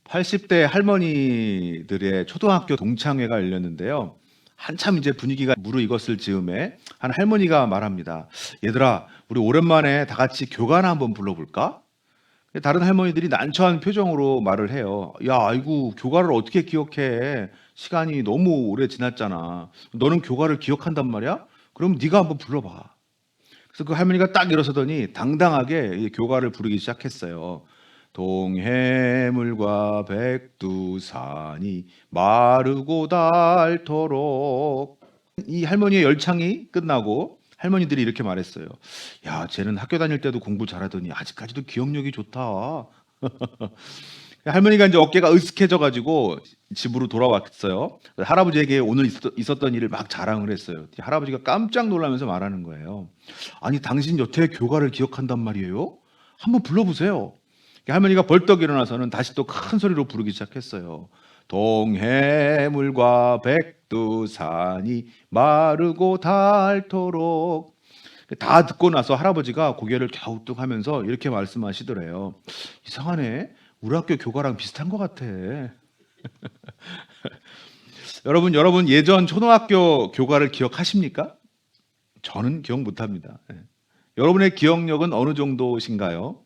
80대 할머니들의 초등학교 동창회가 열렸는데요. 한참 이제 분위기가 무르익었을 즈음에 한 할머니가 말합니다. 얘들아, 우리 오랜만에 다 같이 교가나 한번 불러볼까? 다른 할머니들이 난처한 표정으로 말을 해요. 야, 아이고, 교가를 어떻게 기억해? 시간이 너무 오래 지났잖아. 너는 교가를 기억한단 말이야? 그럼 네가 한번 불러봐. 그래서 그 할머니가 딱 일어서더니 당당하게 이 교가를 부르기 시작했어요. 동해물과 백두산이 마르고 닳도록. 이 할머니의 열창이 끝나고 할머니들이 이렇게 말했어요. 야, 쟤는 학교 다닐 때도 공부 잘하더니 아직까지도 기억력이 좋다. 할머니가 이제 어깨가 으쓱해져 가지고 집으로 돌아왔어요. 할아버지에게 오늘 있었던 일을 막 자랑을 했어요. 할아버지가 깜짝 놀라면서 말하는 거예요. 아니, 당신 여태 교가를 기억한단 말이에요? 한번 불러보세요. 할머니가 벌떡 일어나서는 다시 또 큰 소리로 부르기 시작했어요. 동해물과 백두산이 마르고 닳도록. 다 듣고 나서 할아버지가 고개를 갸우뚱하면서 이렇게 말씀하시더래요. 이상하네. 우리 학교 교가랑 비슷한 것 같아. 여러분 예전 초등학교 교가를 기억하십니까? 저는 기억 못합니다. 여러분의 기억력은 어느 정도신가요?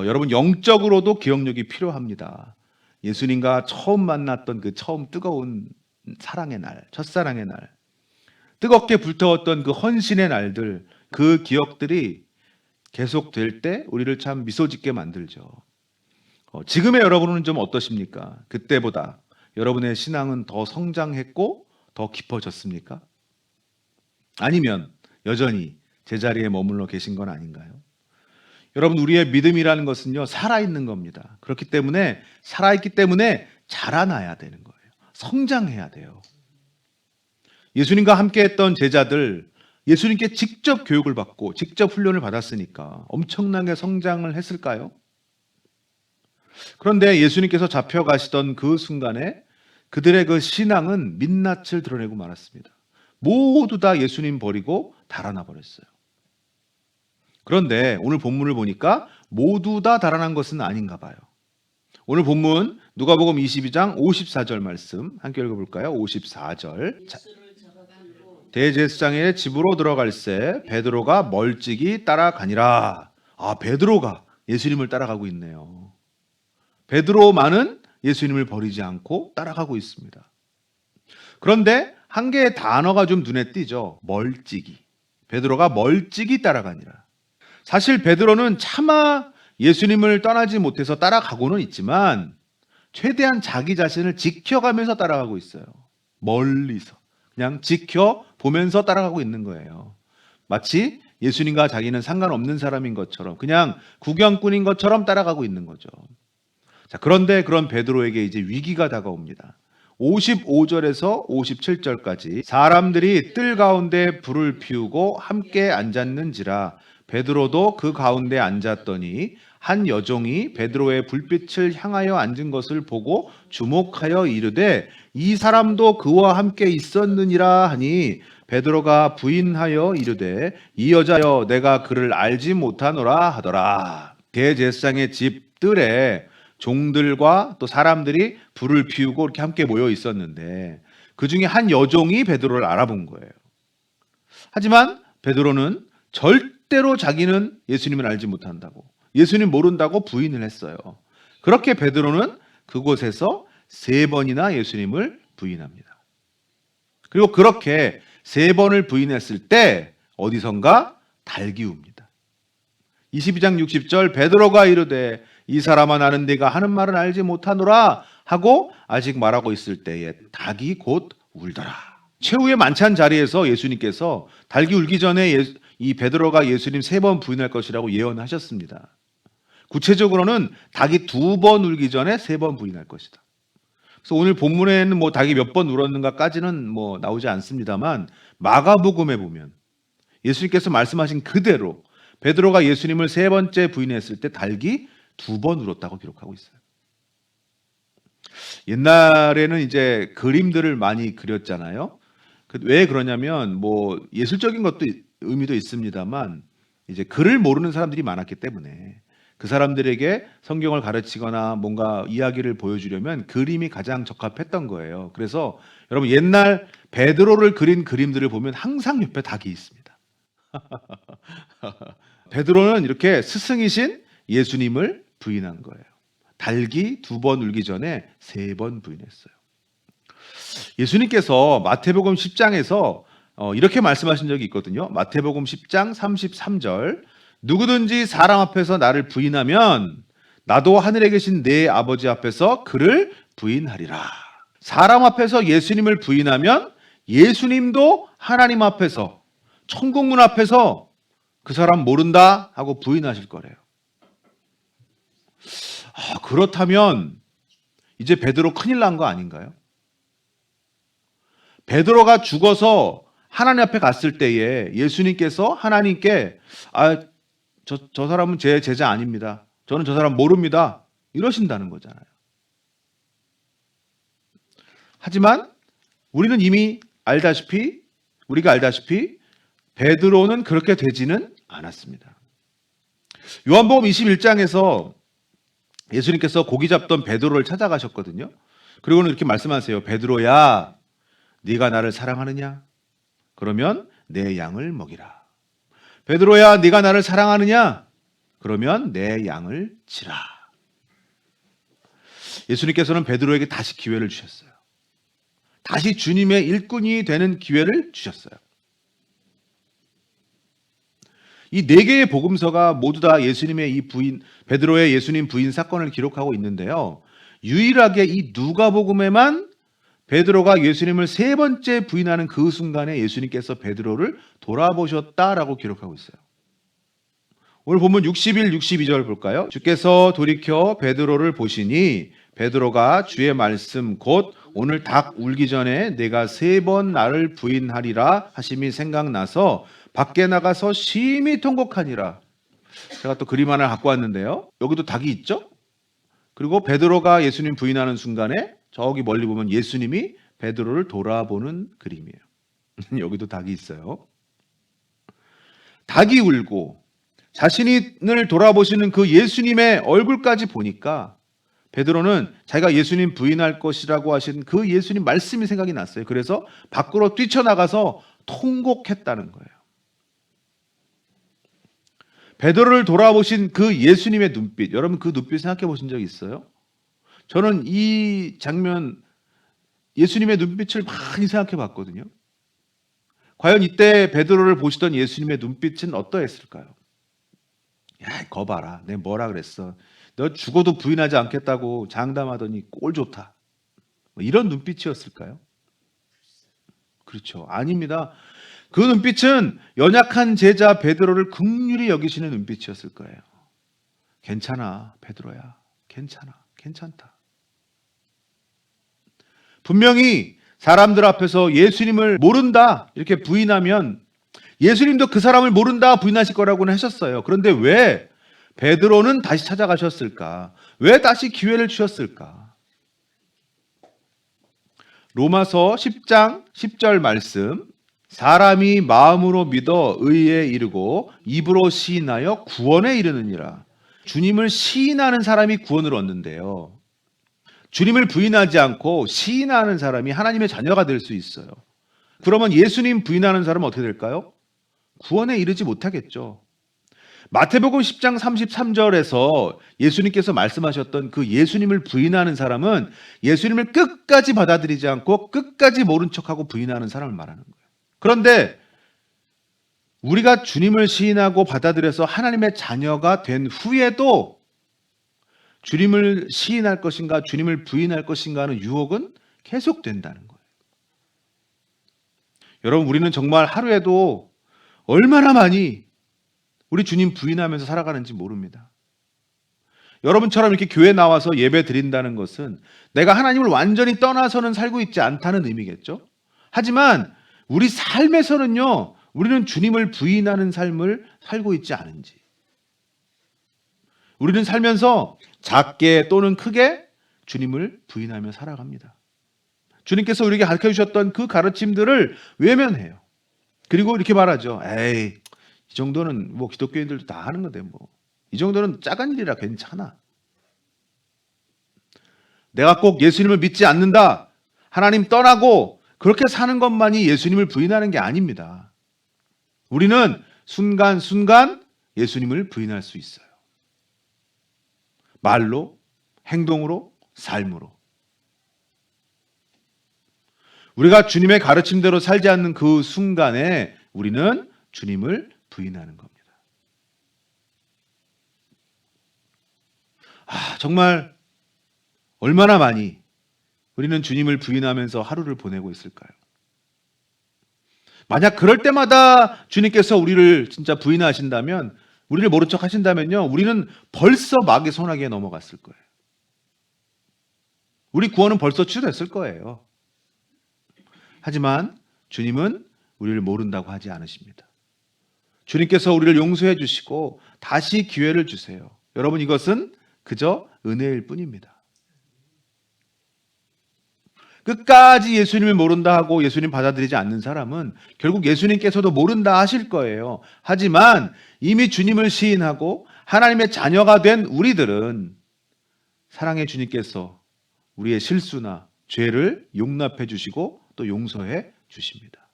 여러분 영적으로도 기억력이 필요합니다. 예수님과 처음 만났던 그 처음 뜨거운 사랑의 날, 첫사랑의 날, 뜨겁게 불태웠던 그 헌신의 날들, 그 기억들이 계속될 때 우리를 참 미소 짓게 만들죠. 지금의 여러분은 좀 어떠십니까? 그때보다 여러분의 신앙은 더 성장했고 더 깊어졌습니까? 아니면 여전히 제자리에 머물러 계신 건 아닌가요? 여러분, 우리의 믿음이라는 것은요, 살아있는 겁니다. 그렇기 때문에 살아있기 때문에 자라나야 되는 거예요. 성장해야 돼요. 예수님과 함께 했던 제자들, 예수님께 직접 교육을 받고 직접 훈련을 받았으니까 엄청나게 성장을 했을까요? 그런데 예수님께서 잡혀가시던 그 순간에 그들의 그 신앙은 민낯을 드러내고 말았습니다. 모두 다 예수님 버리고 달아나 버렸어요. 그런데 오늘 본문을 보니까 모두 다 달아난 것은 아닌가 봐요. 오늘 본문 누가복음 22장 54절 말씀 함께 읽어볼까요? 54절. 대제사장의 집으로 들어갈새 베드로가 멀찍이 따라가니라. 아, 베드로가 예수님을 따라가고 있네요. 베드로만은 예수님을 버리지 않고 따라가고 있습니다. 그런데 한 개의 단어가 좀 눈에 띄죠. 멀찍이. 베드로가 멀찍이 따라가니라. 사실 베드로는 차마 예수님을 떠나지 못해서 따라가고는 있지만 최대한 자기 자신을 지켜가면서 따라가고 있어요. 멀리서. 그냥 지켜보면서 따라가고 있는 거예요. 마치 예수님과 자기는 상관없는 사람인 것처럼 그냥 구경꾼인 것처럼 따라가고 있는 거죠. 자, 그런데 그런 베드로에게 이제 위기가 다가옵니다. 55절에서 57절까지 사람들이 뜰 가운데 불을 피우고 함께 앉았는지라 베드로도 그 가운데 앉았더니 한 여종이 베드로의 불빛을 향하여 앉은 것을 보고 주목하여 이르되 이 사람도 그와 함께 있었느니라 하니 베드로가 부인하여 이르되 이 여자여 내가 그를 알지 못하노라 하더라. 대제사장의 집 뜰에 종들과 또 사람들이 불을 피우고 이렇게 함께 모여 있었는데 그 중에 한 여종이 베드로를 알아본 거예요. 하지만 베드로는 절대로 자기는 예수님을 알지 못한다고, 예수님 모른다고 부인을 했어요. 그렇게 베드로는 그곳에서 3번이나 예수님을 부인합니다. 그리고 그렇게 3번을 부인했을 때 어디선가 닭이 웁니다. 22장 60절 베드로가 이르되 이 사람아 나는 네가 하는 말은 알지 못하노라 하고 아직 말하고 있을 때에 닭이 곧 울더라. 최후의 만찬 자리에서 예수님께서 닭이 울기 전에 이 베드로가 예수님 3번 부인할 것이라고 예언하셨습니다. 구체적으로는 닭이 2번 울기 전에 3번 부인할 것이다. 그래서 오늘 본문에는 뭐 닭이 몇 번 울었는가까지는 뭐 나오지 않습니다만 마가복음에 보면 예수님께서 말씀하신 그대로 베드로가 예수님을 3번째 부인했을 때 닭이 2번 울었다고 기록하고 있어요. 옛날에는 이제 그림들을 많이 그렸잖아요. 왜 그러냐면 뭐 예술적인 것도 의미도 있습니다만 이제 글을 모르는 사람들이 많았기 때문에 그 사람들에게 성경을 가르치거나 뭔가 이야기를 보여주려면 그림이 가장 적합했던 거예요. 그래서 여러분 옛날 베드로를 그린 그림들을 보면 항상 옆에 닭이 있습니다. 베드로는 이렇게 스승이신 예수님을 부인한 거예요. 닭이 2번 울기 전에 3번 부인했어요. 예수님께서 마태복음 10장에서 이렇게 말씀하신 적이 있거든요. 마태복음 10장 33절 누구든지 사람 앞에서 나를 부인하면 나도 하늘에 계신 내 아버지 앞에서 그를 부인하리라. 사람 앞에서 예수님을 부인하면 예수님도 하나님 앞에서 천국문 앞에서 그 사람 모른다 하고 부인하실 거래요. 그렇다면 이제 베드로 큰일 난 거 아닌가요? 베드로가 죽어서 하나님 앞에 갔을 때에 예수님께서 하나님께 저 사람은 제 제자 아닙니다. 저는 저 사람 모릅니다. 이러신다는 거잖아요. 하지만 우리가 알다시피 베드로는 그렇게 되지는 않았습니다. 요한복음 21장에서 예수님께서 고기 잡던 베드로를 찾아가셨거든요. 그리고는 이렇게 말씀하세요. 베드로야, 네가 나를 사랑하느냐? 그러면 내 양을 먹이라. 베드로야, 네가 나를 사랑하느냐? 그러면 내 양을 치라. 예수님께서는 베드로에게 다시 기회를 주셨어요. 다시 주님의 일꾼이 되는 기회를 주셨어요. 이 4개의 복음서가 모두 다 예수님의 베드로의 예수님 부인 사건을 기록하고 있는데요. 유일하게 이 누가복음에만 베드로가 예수님을 3번째 부인하는 그 순간에 예수님께서 베드로를 돌아보셨다라고 기록하고 있어요. 오늘 본문 61, 62절 볼까요? 주께서 돌이켜 베드로를 보시니 베드로가 주의 말씀 곧 오늘 닭 울기 전에 내가 3번 나를 부인하리라 하심이 생각나서 밖에 나가서 심히 통곡하니라. 제가 또 그림 하나 갖고 왔는데요. 여기도 닭이 있죠? 그리고 베드로가 예수님 부인하는 순간에 저기 멀리 보면 예수님이 베드로를 돌아보는 그림이에요. 여기도 닭이 있어요. 닭이 울고 자신을 돌아보시는 그 예수님의 얼굴까지 보니까 베드로는 자기가 예수님 부인할 것이라고 하신 그 예수님 말씀이 생각이 났어요. 그래서 밖으로 뛰쳐나가서 통곡했다는 거예요. 베드로를 돌아보신 그 예수님의 눈빛, 여러분 그 눈빛 생각해 보신 적 있어요? 저는 이 장면, 예수님의 눈빛을 많이 생각해 봤거든요. 과연 이때 베드로를 보시던 예수님의 눈빛은 어떠했을까요? 야, 거 봐라. 내가 뭐라 그랬어. 너 죽어도 부인하지 않겠다고 장담하더니 꼴 좋다. 이런 눈빛이었을까요? 그렇죠. 아닙니다. 그 눈빛은 연약한 제자 베드로를 긍휼히 여기시는 눈빛이었을 거예요. 괜찮아, 베드로야. 괜찮다. 분명히 사람들 앞에서 예수님을 모른다 이렇게 부인하면 예수님도 그 사람을 모른다 부인하실 거라고는 하셨어요. 그런데 왜 베드로는 다시 찾아가셨을까? 왜 다시 기회를 주셨을까? 로마서 10장 10절 말씀, 사람이 마음으로 믿어 의에 이르고 입으로 시인하여 구원에 이르느니라. 주님을 시인하는 사람이 구원을 얻는데요. 주님을 부인하지 않고 시인하는 사람이 하나님의 자녀가 될 수 있어요. 그러면 예수님 부인하는 사람은 어떻게 될까요? 구원에 이르지 못하겠죠. 마태복음 10장 33절에서 예수님께서 말씀하셨던 그 예수님을 부인하는 사람은 예수님을 끝까지 받아들이지 않고 끝까지 모른 척하고 부인하는 사람을 말하는 거예요. 그런데 우리가 주님을 시인하고 받아들여서 하나님의 자녀가 된 후에도 주님을 시인할 것인가 주님을 부인할 것인가 하는 유혹은 계속된다는 거예요. 여러분, 우리는 정말 하루에도 얼마나 많이 우리 주님 부인하면서 살아가는지 모릅니다. 여러분처럼 이렇게 교회 나와서 예배 드린다는 것은 내가 하나님을 완전히 떠나서는 살고 있지 않다는 의미겠죠. 하지만 우리 삶에서는요, 우리는 주님을 부인하는 삶을 살고 있지 않은지. 우리는 살면서 작게 또는 크게 주님을 부인하며 살아갑니다. 주님께서 우리에게 가르쳐 주셨던 그 가르침들을 외면해요. 그리고 이렇게 말하죠. 에이, 이 정도는 뭐 기독교인들도 다 하는 건데 뭐 이 정도는 작은 일이라 괜찮아. 내가 꼭 예수님을 믿지 않는다, 하나님 떠나고 그렇게 사는 것만이 예수님을 부인하는 게 아닙니다. 우리는 순간순간 예수님을 부인할 수 있어요. 말로, 행동으로, 삶으로. 우리가 주님의 가르침대로 살지 않는 그 순간에 우리는 주님을 부인하는 겁니다. 정말 얼마나 많이 우리는 주님을 부인하면서 하루를 보내고 있을까요? 만약 그럴 때마다 주님께서 우리를 진짜 부인하신다면, 우리를 모른 척 하신다면요, 우리는 벌써 마귀 손아귀에 넘어갔을 거예요. 우리 구원은 벌써 취소됐을 거예요. 하지만 주님은 우리를 모른다고 하지 않으십니다. 주님께서 우리를 용서해 주시고 다시 기회를 주세요. 여러분, 이것은 그저 은혜일 뿐입니다. 끝까지 예수님을 모른다 하고 예수님 받아들이지 않는 사람은 결국 예수님께서도 모른다 하실 거예요. 하지만 이미 주님을 시인하고 하나님의 자녀가 된 우리들은 사랑의 주님께서 우리의 실수나 죄를 용납해 주시고 또 용서해 주십니다.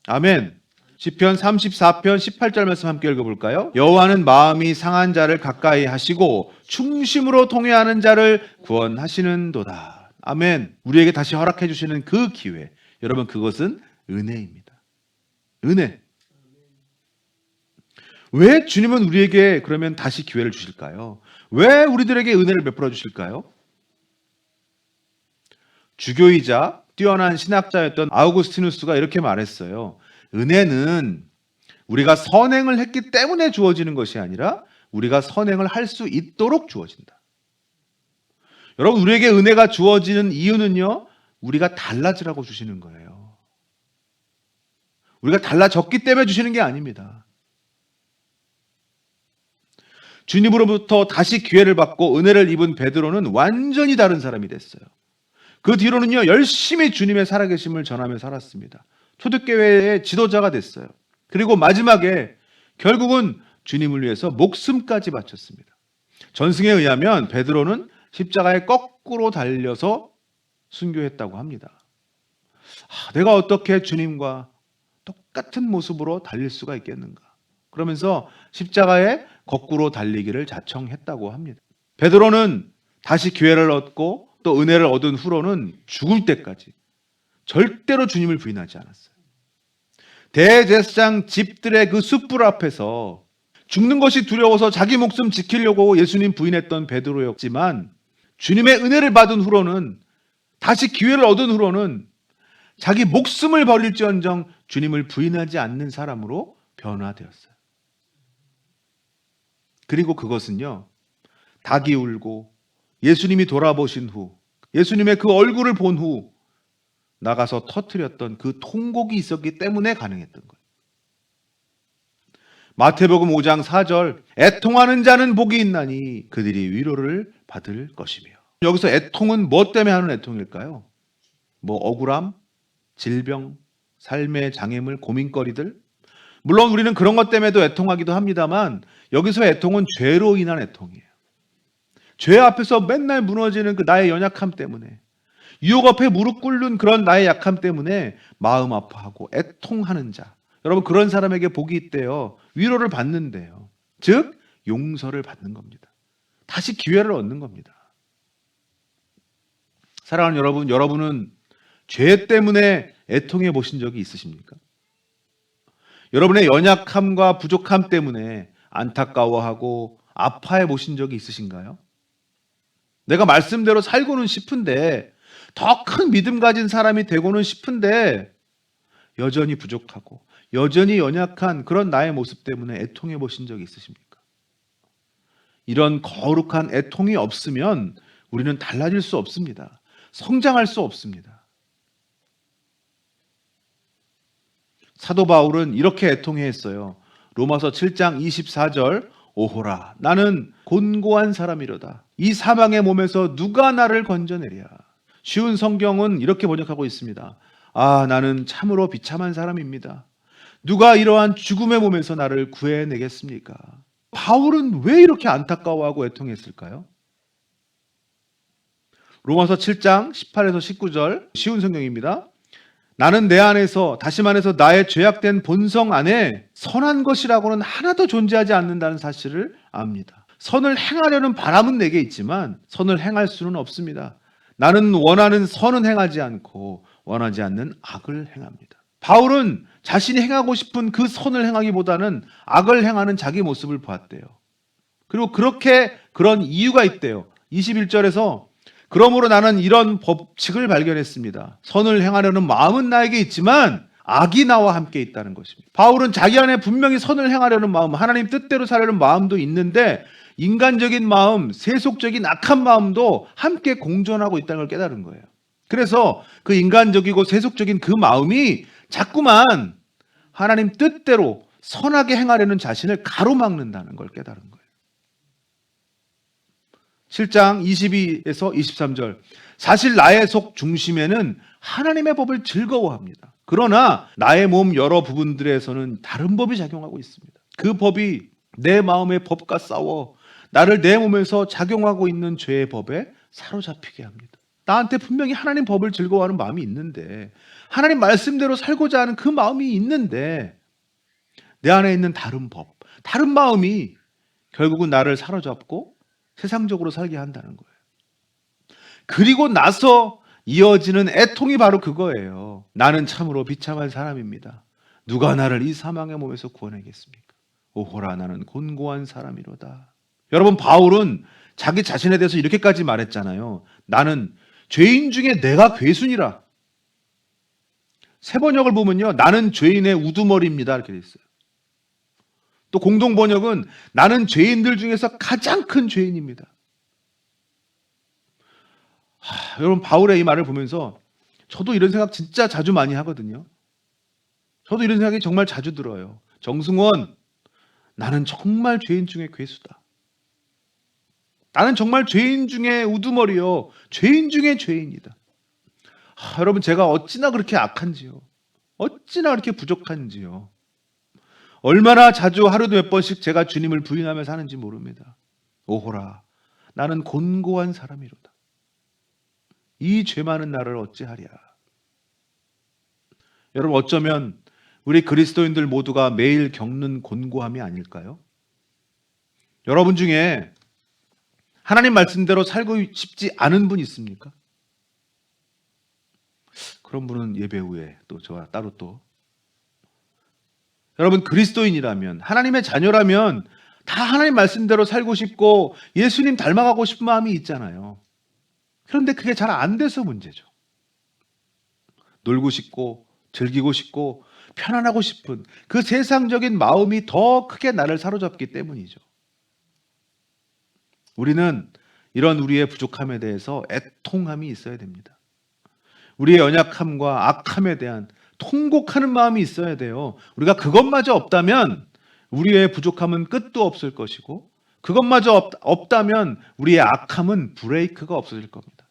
아멘. 시편 34편 18절 말씀 함께 읽어볼까요? 여호와는 마음이 상한 자를 가까이 하시고 충심으로 통회하는 자를 구원하시는도다. 아멘. 우리에게 다시 허락해 주시는 그 기회, 여러분, 그것은 은혜입니다. 은혜. 왜 주님은 우리에게 그러면 다시 기회를 주실까요? 왜 우리들에게 은혜를 베풀어 주실까요? 주교이자 뛰어난 신학자였던 아우구스티누스가 이렇게 말했어요. 은혜는 우리가 선행을 했기 때문에 주어지는 것이 아니라 우리가 선행을 할 수 있도록 주어진다. 여러분, 우리에게 은혜가 주어지는 이유는요, 우리가 달라지라고 주시는 거예요. 우리가 달라졌기 때문에 주시는 게 아닙니다. 주님으로부터 다시 기회를 받고 은혜를 입은 베드로는 완전히 다른 사람이 됐어요. 그 뒤로는요, 열심히 주님의 살아계심을 전하며 살았습니다. 초대교회의 지도자가 됐어요. 그리고 마지막에 결국은 주님을 위해서 목숨까지 바쳤습니다. 전승에 의하면 베드로는 십자가에 거꾸로 달려서 순교했다고 합니다. 내가 어떻게 주님과 똑같은 모습으로 달릴 수가 있겠는가? 그러면서 십자가에 거꾸로 달리기를 자청했다고 합니다. 베드로는 다시 기회를 얻고 또 은혜를 얻은 후로는 죽을 때까지 절대로 주님을 부인하지 않았어요. 대제사장 집들의 그 숯불 앞에서 죽는 것이 두려워서 자기 목숨 지키려고 예수님 부인했던 베드로였지만, 주님의 은혜를 받은 후로는, 다시 기회를 얻은 후로는 자기 목숨을 버릴지언정 주님을 부인하지 않는 사람으로 변화되었어요. 그리고 그것은요, 닭이 울고 예수님이 돌아보신 후, 예수님의 그 얼굴을 본 후 나가서 터뜨렸던 그 통곡이 있었기 때문에 가능했던 거예요. 마태복음 5장 4절, 애통하는 자는 복이 있나니 그들이 위로를 받을 것이며. 여기서 애통은 뭐 때문에 하는 애통일까요? 억울함, 질병, 삶의 장애물, 고민거리들. 물론 우리는 그런 것 때문에도 애통하기도 합니다만, 여기서 애통은 죄로 인한 애통이에요. 죄 앞에서 맨날 무너지는 그 나의 연약함 때문에, 유혹 앞에 무릎 꿇는 그런 나의 약함 때문에 마음 아파하고 애통하는 자, 여러분, 그런 사람에게 복이 있대요. 위로를 받는데요. 즉 용서를 받는 겁니다. 다시 기회를 얻는 겁니다. 사랑하는 여러분, 여러분은 죄 때문에 애통해 보신 적이 있으십니까? 여러분의 연약함과 부족함 때문에 안타까워하고 아파해 보신 적이 있으신가요? 내가 말씀대로 살고는 싶은데, 더 큰 믿음 가진 사람이 되고는 싶은데 여전히 부족하고 여전히 연약한 그런 나의 모습 때문에 애통해 보신 적이 있으십니까? 이런 거룩한 애통이 없으면 우리는 달라질 수 없습니다. 성장할 수 없습니다. 사도 바울은 이렇게 애통해 했어요. 로마서 7장 24절, 오호라, 나는 곤고한 사람이로다. 이 사망의 몸에서 누가 나를 건져내랴. 쉬운 성경은 이렇게 번역하고 있습니다. 나는 참으로 비참한 사람입니다. 누가 이러한 죽음의 몸에서 나를 구해내겠습니까? 바울은 왜 이렇게 안타까워하고 애통했을까요? 로마서 7장 18에서 19절 쉬운 성경입니다. 나는 내 안에서, 다시 말해서 나의 죄악된 본성 안에 선한 것이라고는 하나도 존재하지 않는다는 사실을 압니다. 선을 행하려는 바람은 내게 있지만 선을 행할 수는 없습니다. 나는 원하는 선은 행하지 않고 원하지 않는 악을 행합니다. 바울은 자신이 행하고 싶은 그 선을 행하기보다는 악을 행하는 자기 모습을 보았대요. 그리고 그런 이유가 있대요. 21절에서 그러므로 나는 이런 법칙을 발견했습니다. 선을 행하려는 마음은 나에게 있지만 악이 나와 함께 있다는 것입니다. 바울은 자기 안에 분명히 선을 행하려는 마음, 하나님 뜻대로 살려는 마음도 있는데 인간적인 마음, 세속적인 악한 마음도 함께 공존하고 있다는 걸 깨달은 거예요. 그래서 그 인간적이고 세속적인 그 마음이 자꾸만 하나님 뜻대로 선하게 행하려는 자신을 가로막는다는 걸 깨달은 거예요. 7장 22에서 23절. 사실 나의 속 중심에는 하나님의 법을 즐거워합니다. 그러나 나의 몸 여러 부분들에서는 다른 법이 작용하고 있습니다. 그 법이 내 마음의 법과 싸워 나를 내 몸에서 작용하고 있는 죄의 법에 사로잡히게 합니다. 나한테 분명히 하나님 법을 즐거워하는 마음이 있는데, 하나님 말씀대로 살고자 하는 그 마음이 있는데, 내 안에 있는 다른 법, 다른 마음이 결국은 나를 사로잡고 세상적으로 살게 한다는 거예요. 그리고 나서 이어지는 애통이 바로 그거예요. 나는 참으로 비참한 사람입니다. 누가 나를 이 사망의 몸에서 구원하겠습니까? 오호라, 나는 곤고한 사람이로다. 여러분, 바울은 자기 자신에 대해서 이렇게까지 말했잖아요. 나는 죄인 중에 내가 괴순이라. 세 번역을 보면요, 나는 죄인의 우두머리입니다 이렇게 돼 있어요. 또 공동 번역은 나는 죄인들 중에서 가장 큰 죄인입니다. 여러분, 바울의 이 말을 보면서 저도 이런 생각 진짜 자주 많이 하거든요. 저도 이런 생각이 정말 자주 들어요. 정승원, 나는 정말 죄인 중에 괴수다. 나는 정말 죄인 중에 우두머리요. 죄인 중에 죄인이다. 여러분, 제가 어찌나 그렇게 악한지요. 어찌나 그렇게 부족한지요. 얼마나 자주 하루도 몇 번씩 제가 주님을 부인하며 사는지 모릅니다. 오호라, 나는 곤고한 사람이로다. 이 죄 많은 나를 어찌하랴. 여러분, 어쩌면 우리 그리스도인들 모두가 매일 겪는 곤고함이 아닐까요? 여러분 중에 하나님 말씀대로 살고 싶지 않은 분 있습니까? 그런 분은 예배 후에 또 저와 따로 또. 여러분, 그리스도인이라면, 하나님의 자녀라면 다 하나님 말씀대로 살고 싶고 예수님 닮아가고 싶은 마음이 있잖아요. 그런데 그게 잘 안 돼서 문제죠. 놀고 싶고 즐기고 싶고 편안하고 싶은 그 세상적인 마음이 더 크게 나를 사로잡기 때문이죠. 우리는 이런 우리의 부족함에 대해서 애통함이 있어야 됩니다. 우리의 연약함과 악함에 대한 통곡하는 마음이 있어야 돼요. 우리가 그것마저 없다면 우리의 부족함은 끝도 없을 것이고, 그것마저 없다면 우리의 악함은 브레이크가 없어질 겁니다.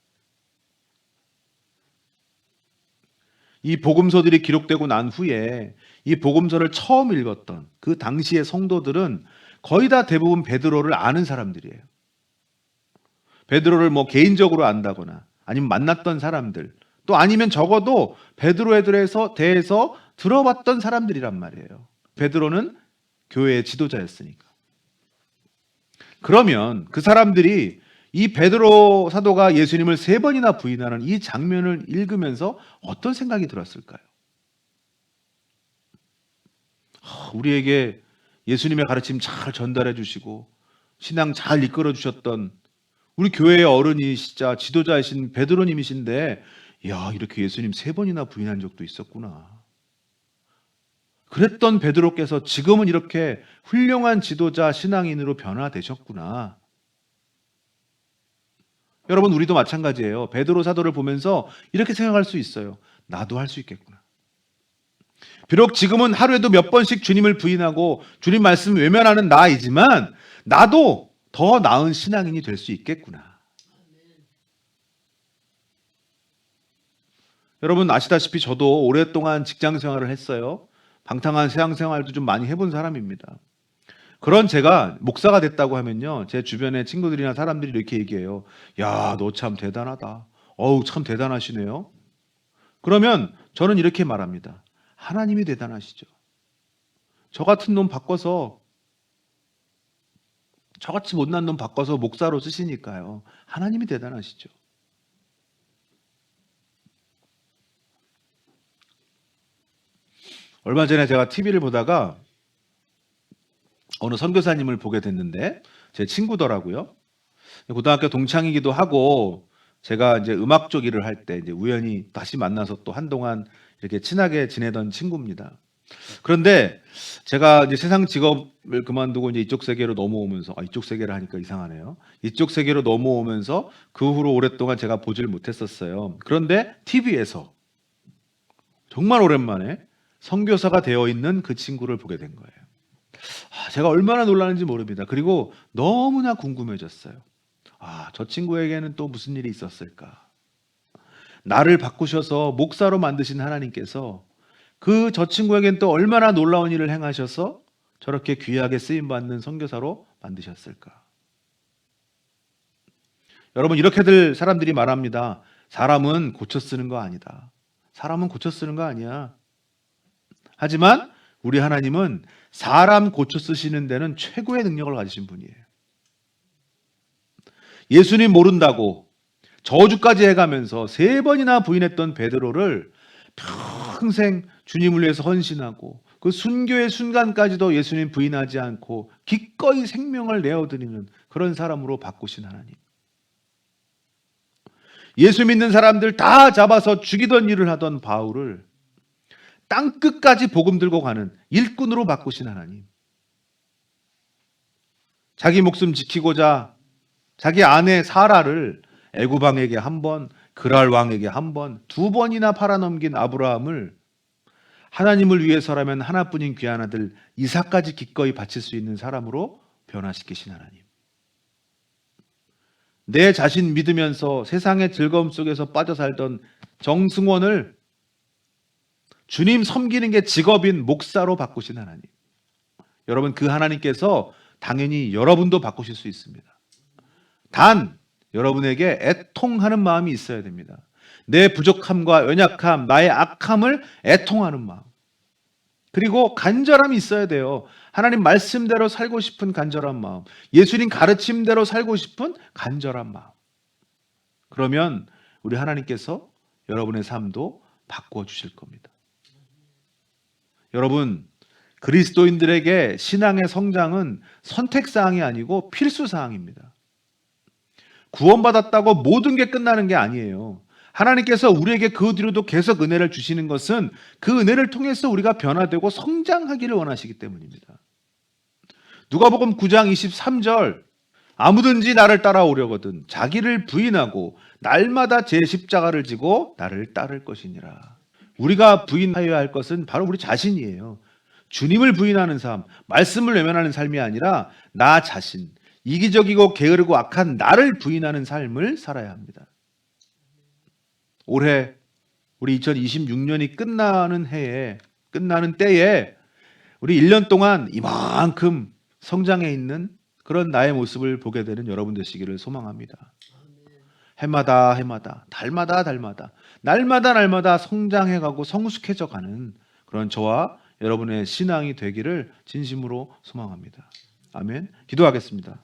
이 복음서들이 기록되고 난 후에 이 복음서를 처음 읽었던 그 당시의 성도들은 거의 다 대부분 베드로를 아는 사람들이에요. 베드로를 개인적으로 안다거나 아니면 만났던 사람들, 또 아니면 적어도 베드로에 대해서 들어봤던 사람들이란 말이에요. 베드로는 교회의 지도자였으니까. 그러면 그 사람들이 이 베드로 사도가 예수님을 3번이나 부인하는 이 장면을 읽으면서 어떤 생각이 들었을까요? 우리에게 예수님의 가르침 잘 전달해 주시고 신앙 잘 이끌어 주셨던 우리 교회의 어른이시자 지도자이신 베드로님이신데, 야, 이렇게 예수님 3번이나 부인한 적도 있었구나. 그랬던 베드로께서 지금은 이렇게 훌륭한 지도자 신앙인으로 변화되셨구나. 여러분, 우리도 마찬가지예요. 베드로 사도를 보면서 이렇게 생각할 수 있어요. 나도 할 수 있겠구나. 비록 지금은 하루에도 몇 번씩 주님을 부인하고 주님 말씀 외면하는 나이지만 나도 더 나은 신앙인이 될 수 있겠구나. 여러분 아시다시피 저도 오랫동안 직장 생활을 했어요. 방탕한 세상 생활도 좀 많이 해본 사람입니다. 그런 제가 목사가 됐다고 하면요, 제 주변의 친구들이나 사람들이 이렇게 얘기해요. 야, 너 참 대단하다. 어우, 참 대단하시네요. 그러면 저는 이렇게 말합니다. 하나님이 대단하시죠. 저 같은 놈 바꿔서, 저같이 못난 놈 바꿔서 목사로 쓰시니까요. 하나님이 대단하시죠. 얼마 전에 제가 TV를 보다가 어느 선교사님을 보게 됐는데 제 친구더라고요. 고등학교 동창이기도 하고 제가 이제 음악 쪽 일을 할 때 이제 우연히 다시 만나서 또 한동안 이렇게 친하게 지내던 친구입니다. 그런데 제가 이제 세상 직업을 그만두고 이제 이쪽 세계로 넘어오면서, 이쪽 세계를 하니까 이상하네요. 이쪽 세계로 넘어오면서 그 후로 오랫동안 제가 보질 못했었어요. 그런데 TV에서 정말 오랜만에 선교사가 되어 있는 그 친구를 보게 된 거예요. 제가 얼마나 놀랐는지 모릅니다. 그리고 너무나 궁금해졌어요. 저 친구에게는 또 무슨 일이 있었을까? 나를 바꾸셔서 목사로 만드신 하나님께서 저 친구에겐 또 얼마나 놀라운 일을 행하셔서 저렇게 귀하게 쓰임받는 선교사로 만드셨을까? 여러분, 이렇게들 사람들이 말합니다. 사람은 고쳐 쓰는 거 아니다. 사람은 고쳐 쓰는 거 아니야. 하지만 우리 하나님은 사람 고쳐 쓰시는 데는 최고의 능력을 가지신 분이에요. 예수님 모른다고 저주까지 해가면서 3번이나 부인했던 베드로를 평생 주님을 위해서 헌신하고 그 순교의 순간까지도 예수님 부인하지 않고 기꺼이 생명을 내어드리는 그런 사람으로 바꾸신 하나님. 예수 믿는 사람들 다 잡아서 죽이던 일을 하던 바울을 땅끝까지 복음 들고 가는 일꾼으로 바꾸신 하나님. 자기 목숨 지키고자 자기 아내 사라를 애굽 왕에게 1번, 그랄 왕에게 1번, 2번이나 팔아넘긴 아브라함을 하나님을 위해서라면 하나뿐인 귀한 아들 이삭까지 기꺼이 바칠 수 있는 사람으로 변화시키신 하나님. 내 자신 믿으면서 세상의 즐거움 속에서 빠져 살던 정승원을 주님 섬기는 게 직업인 목사로 바꾸신 하나님. 여러분, 그 하나님께서 당연히 여러분도 바꾸실 수 있습니다. 단 여러분에게 애통하는 마음이 있어야 됩니다. 내 부족함과 연약함, 나의 악함을 애통하는 마음. 그리고 간절함이 있어야 돼요. 하나님 말씀대로 살고 싶은 간절한 마음. 예수님 가르침대로 살고 싶은 간절한 마음. 그러면 우리 하나님께서 여러분의 삶도 바꾸어 주실 겁니다. 여러분, 그리스도인들에게 신앙의 성장은 선택사항이 아니고 필수사항입니다. 구원받았다고 모든 게 끝나는 게 아니에요. 하나님께서 우리에게 그 뒤로도 계속 은혜를 주시는 것은 그 은혜를 통해서 우리가 변화되고 성장하기를 원하시기 때문입니다. 누가복음 9장 23절, 아무든지 나를 따라오려거든 자기를 부인하고 날마다 제 십자가를 지고 나를 따를 것이니라. 우리가 부인하여야 할 것은 바로 우리 자신이에요. 주님을 부인하는 삶, 말씀을 외면하는 삶이 아니라 나 자신, 이기적이고 게으르고 악한 나를 부인하는 삶을 살아야 합니다. 올해 우리 2026년이 끝나는 때에 우리 1년 동안 이만큼 성장해 있는 그런 나의 모습을 보게 되는 여러분 되시기를 소망합니다. 해마다 달마다 날마다 성장해가고 성숙해져 가는 그런 저와 여러분의 신앙이 되기를 진심으로 소망합니다. 아멘. 기도하겠습니다.